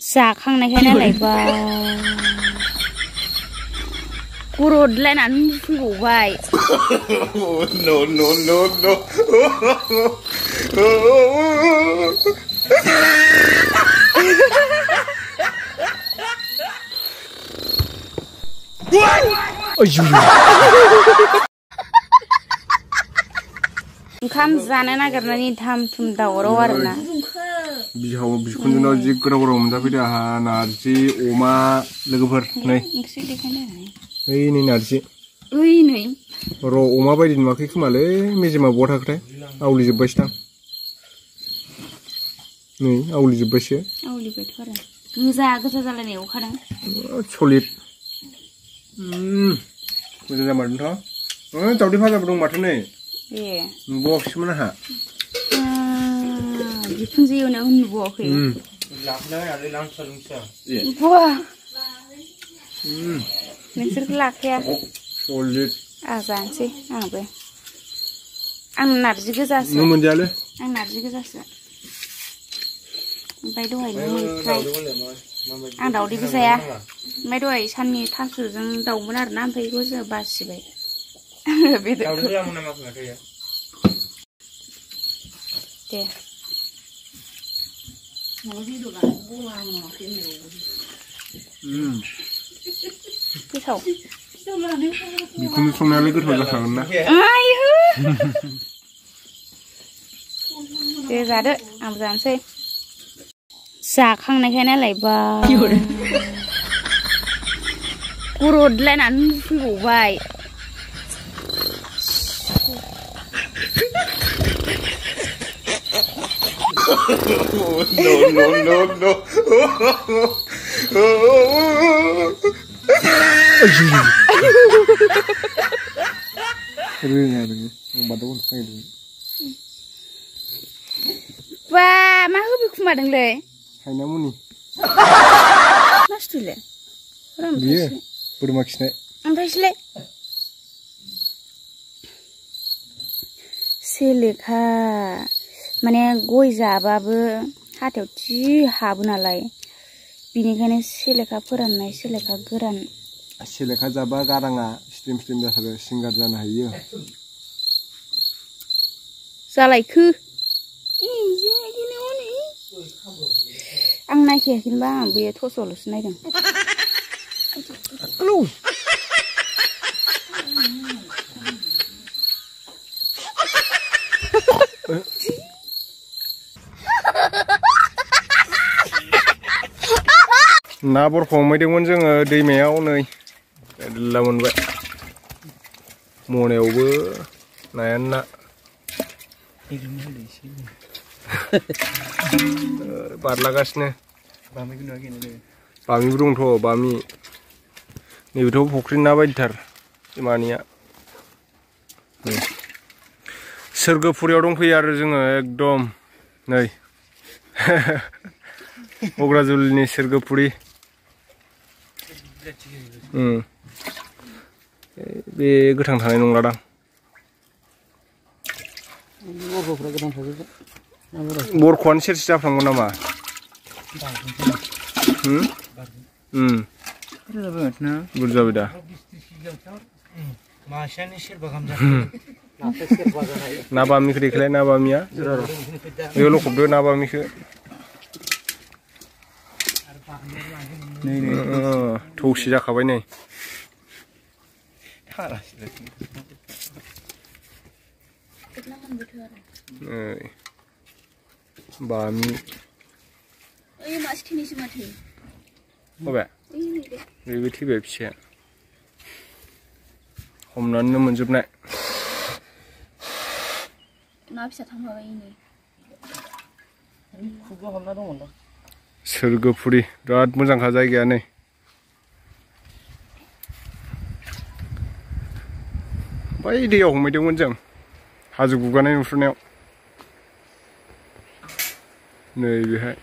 जाखांनायखाय नालायबाय गरदलायनानै फैबावबाय no no no no ओंखाम जानो नागिरनानै थाम थुम दावराव आरोना बिहाव बिखुनजोनाव जि गोदाव गोदाव मोनजाफैदो आहा नारजि अमा लोगोफोर नै ओइ नै नारजि ओइ नै र' अमा बायदि नुवाखै खोमालै मेजेमा बहा थाखोथाय आवलिजोब्बायसोदां नै आवलिजोब्बायसो आवलिबायथ' आरो गोजा गोजा जालायनाय अखादों सलिड मोजां जामारदोंथ' दावदै भाजाबो दं माथो नै ए नुबावाखैसोमोन आंहा बिखुनजो एवनायाव नुबावाखै नोंसोरखौ लाखाया सलिड आं जानोसै आंबो आं नारजि गोजासो नों मोनजायालै आं नारजि गोजासो ओमफ्राय दहायनो मैफ्राय आं दावदैबो जाया ओमफ्राय दहाय साननि थास'जों दाउमोन आरोना ओमफ्राय बेखौ जों बासिबाय दे गोथाव बिखुनजो संनायालाय गोथाव जाखागोन ना दे जादो आंबो जानोसै जाखांनायखाय नालायबाय गरदलायनानै फैबावबाय no no no no बा मा होबोखुमादोंलै हायनामुनि मा सुथुलै बियो बोरमा खिनाय ओमफ्रायसोलाय सेलेखा माने गय जाबाबो हाथायाव जि हाबो नालाय बिनिखायनो सेलेखा फोराननाय सेलेखा गोरान सेलेखा जाबा गाराङा स्लिम स्लिम जाथारो सिंगार जानो हायो जालायखो आं नायखायाखैनोबा आं बे थसआवल'सो नायदों ना बरफ हमहैदोंमोन जोङो दैमायाव नै मेरला मोनबाय मनायावबो नायानो ना बारलागासिनो बामिबो दंथ' बामि नैबेथ' फुख्रि ना बायदिथार मानिया सोरगोफुरियाव दंफैयो आरो जोङो एकदम नै क'क्राझारनि सोरगोफुरि बे गोथां थानाय नंलादां बरख'आनो सेरसे जाफ्रामगोन नामा बुरजा जाबाय दा ना बामिखौ देखायलाय ना बामिया बेयाव लखबदो ना बामिखौ थौसि जाखाबाय नै बामि माबे बेबो थैबाय फिसाया हमनानैनो मोनजोबनाय ना फिसा थांफाबाय सोरगोफुरि बिराद मोजांखा जायगाया नै बै दैयाव हमहैदोंमोन जों हाजो गुगानाय नुहुरनायाव नै बेहाय